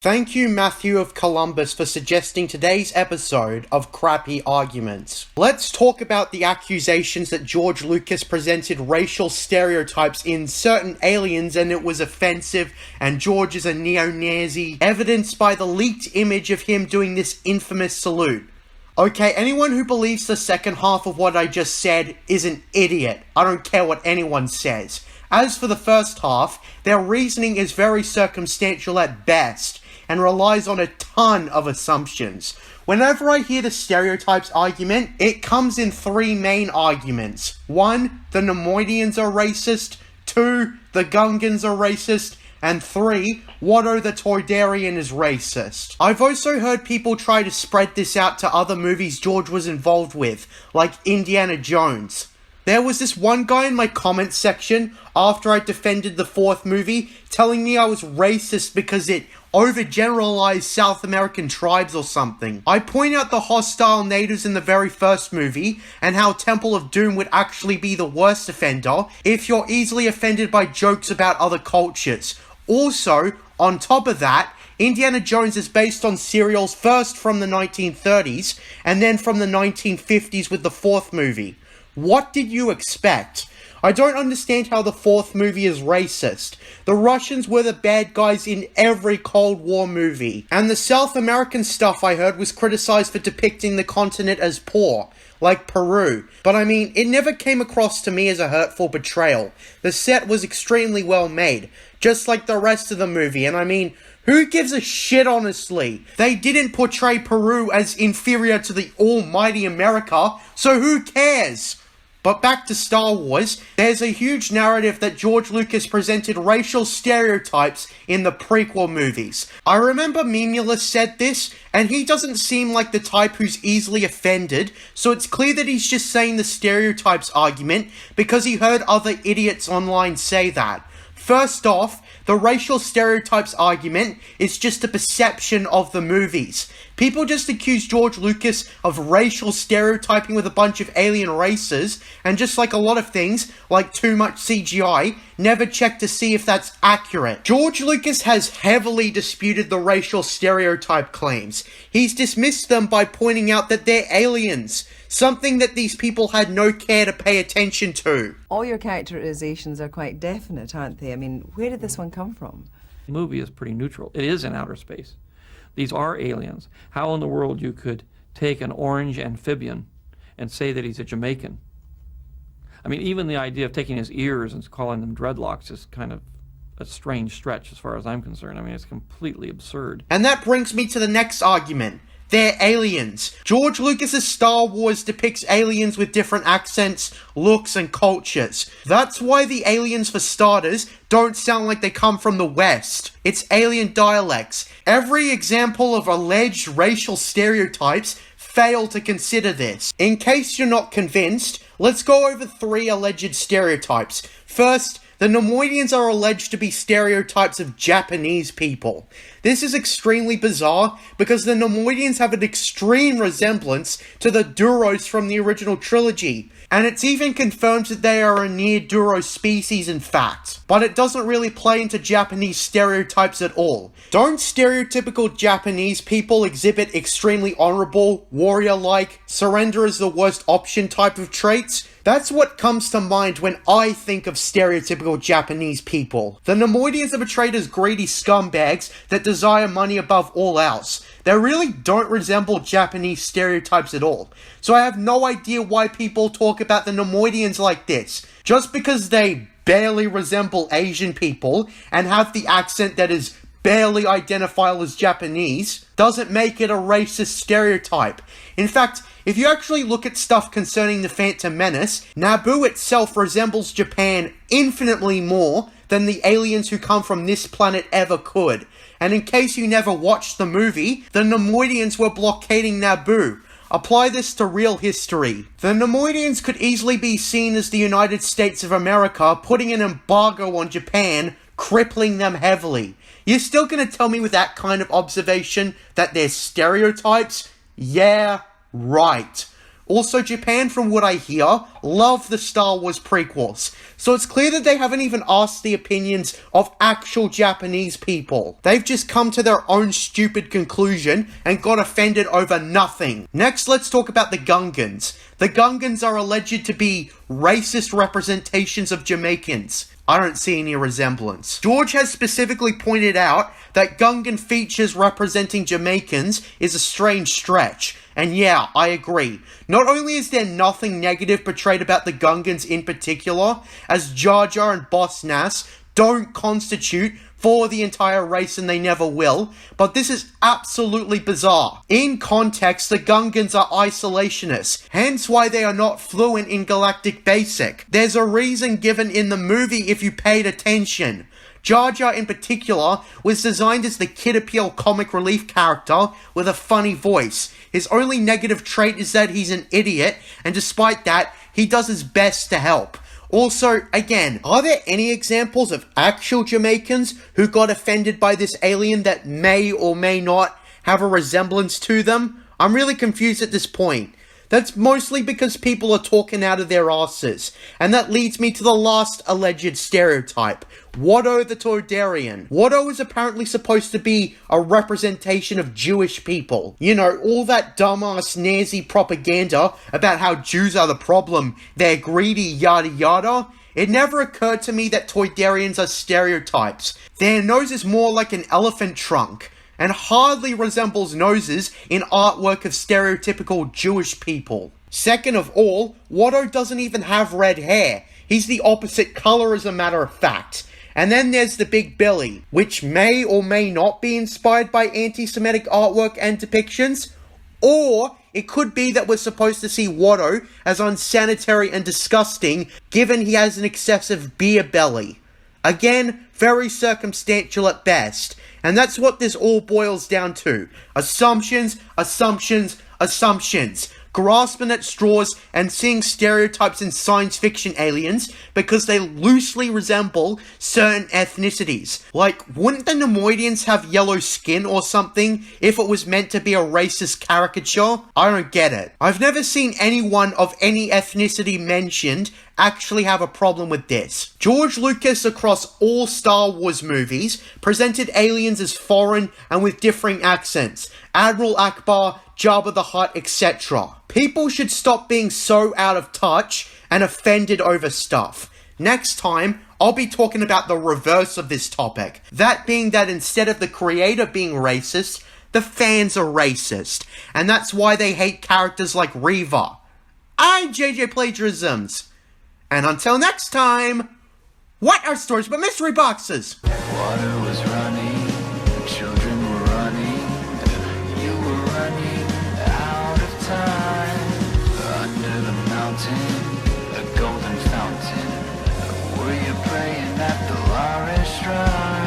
Thank you, Matthew of Columbus, for suggesting today's episode of Crappy Arguments. Let's talk about the accusations that George Lucas presented racial stereotypes in certain aliens and it was offensive, and George is a neo-Nazi, evidenced by the leaked image of him doing this infamous salute. Okay, anyone who believes the second half of what I just said is an idiot. I don't care what anyone says. As for the first half, their reasoning is very circumstantial at best, and relies on a ton of assumptions. Whenever I hear the stereotypes argument, it comes in three main arguments. 1, the Neimoidians are racist. 2, the Gungans are racist. And 3, Watto the Toydarian is racist. I've also heard people try to spread this out to other movies George was involved with, like Indiana Jones. There was this one guy in my comment section, after I defended the fourth movie, telling me I was racist because it overgeneralized South American tribes or something. I point out the hostile natives in the very first movie, and how Temple of Doom would actually be the worst offender if you're easily offended by jokes about other cultures. Also, on top of that, Indiana Jones is based on serials first from the 1930s, and then from the 1950s with the fourth movie. What did you expect? I don't understand how the fourth movie is racist. The Russians were the bad guys in every Cold War movie. And the South American stuff I heard was criticized for depicting the continent as poor, like Peru. But I mean, it never came across to me as a hurtful portrayal. The set was extremely well made, just like the rest of the movie, and I mean, who gives a shit, honestly? They didn't portray Peru as inferior to the almighty America, so who cares? But back to Star Wars, there's a huge narrative that George Lucas presented racial stereotypes in the prequel movies. I remember Memulus said this, and he doesn't seem like the type who's easily offended, so it's clear that he's just saying the stereotypes argument because he heard other idiots online say that. First off, the racial stereotypes argument is just a perception of the movies. People just accuse George Lucas of racial stereotyping with a bunch of alien races, and just like a lot of things, like too much CGI, never check to see if that's accurate. George Lucas has heavily disputed the racial stereotype claims. He's dismissed them by pointing out that they're aliens, something that these people had no care to pay attention to. All your characterizations are quite definite, aren't they? I mean, where did this one come from? The movie is pretty neutral. It is in outer space. These are aliens. How in the world you could take an orange amphibian and say that he's a Jamaican? I mean, even the idea of taking his ears and calling them dreadlocks is kind of a strange stretch as far as I'm concerned. I mean, it's completely absurd. And that brings me to the next argument. They're aliens. George Lucas's Star Wars depicts aliens with different accents, looks, and cultures. That's why the aliens, for starters, don't sound like they come from the West. It's alien dialects. Every example of alleged racial stereotypes fail to consider this. In case you're not convinced, let's go over 3 alleged stereotypes. First, the Neimoidians are alleged to be stereotypes of Japanese people. This is extremely bizarre because the Neimoidians have an extreme resemblance to the Duros from the original trilogy, and it's even confirmed that they are a near Duro species in fact. But it doesn't really play into Japanese stereotypes at all. Don't stereotypical Japanese people exhibit extremely honorable, warrior-like, surrender is the worst option type of traits? That's what comes to mind when I think of stereotypical Japanese people. The Neimoidians are portrayed as greedy scumbags that desire money above all else. They really don't resemble Japanese stereotypes at all. So I have no idea why people talk about the Neimoidians like this. Just because they barely resemble Asian people and have the accent that is barely identifiable as Japanese doesn't make it a racist stereotype. In fact, if you actually look at stuff concerning the Phantom Menace, Naboo itself resembles Japan infinitely more than the aliens who come from this planet ever could. And in case you never watched the movie, the Neimoidians were blockading Naboo. Apply this to real history. The Neimoidians could easily be seen as the United States of America putting an embargo on Japan, crippling them heavily. You're still gonna tell me with that kind of observation that they're stereotypes? Yeah, right. Also, Japan, from what I hear, love the Star Wars prequels, so it's clear that they haven't even asked the opinions of actual Japanese people. They've just come to their own stupid conclusion and got offended over nothing. Next, let's talk about the Gungans. The Gungans are alleged to be racist representations of Jamaicans. I don't see any resemblance. George has specifically pointed out that Gungan features representing Jamaicans is a strange stretch. And yeah, I agree. Not only is there nothing negative portrayed about the Gungans in particular, as Jar Jar and Boss Nass don't constitute for the entire race and they never will, but this is absolutely bizarre. In context, the Gungans are isolationists, hence why they are not fluent in Galactic Basic. There's a reason given in the movie if you paid attention. Jar Jar in particular was designed as the kid appeal comic relief character with a funny voice. His only negative trait is that he's an idiot, and despite that, he does his best to help. Also, again, are there any examples of actual Jamaicans who got offended by this alien that may or may not have a resemblance to them? I'm really confused at this point. That's mostly because people are talking out of their asses. And that leads me to the last alleged stereotype. Watto the Toydarian. Watto is apparently supposed to be a representation of Jewish people. You know, all that dumbass Nazi propaganda about how Jews are the problem, they're greedy, yada yada. It never occurred to me that Toydarians are stereotypes. Their nose is more like an elephant trunk, and hardly resembles noses in artwork of stereotypical Jewish people. Second of all, Watto doesn't even have red hair. He's the opposite color as a matter of fact. And then there's the big belly, which may or may not be inspired by anti-Semitic artwork and depictions, or it could be that we're supposed to see Watto as unsanitary and disgusting, given he has an excessive beer belly. Again, very circumstantial at best. And that's what this all boils down to. Assumptions, assumptions, assumptions. Grasping at straws and seeing stereotypes in science fiction aliens because they loosely resemble certain ethnicities. Like, wouldn't the Nemoidians have yellow skin or something if it was meant to be a racist caricature? I don't get it. I've never seen anyone of any ethnicity mentioned actually have a problem with this. George Lucas, across all Star Wars movies, presented aliens as foreign and with differing accents. Admiral Akbar, Jabba the Hutt, etc. People should stop being so out of touch and offended over stuff. Next time, I'll be talking about the reverse of this topic. That being that instead of the creator being racist, the fans are racist. And that's why they hate characters like Reva. JJ plagiarisms. And until next time, what are stories but mystery boxes? Water was running, children were running, you were running out of time. Under the mountain, a golden fountain, were you praying at the Larish shrine?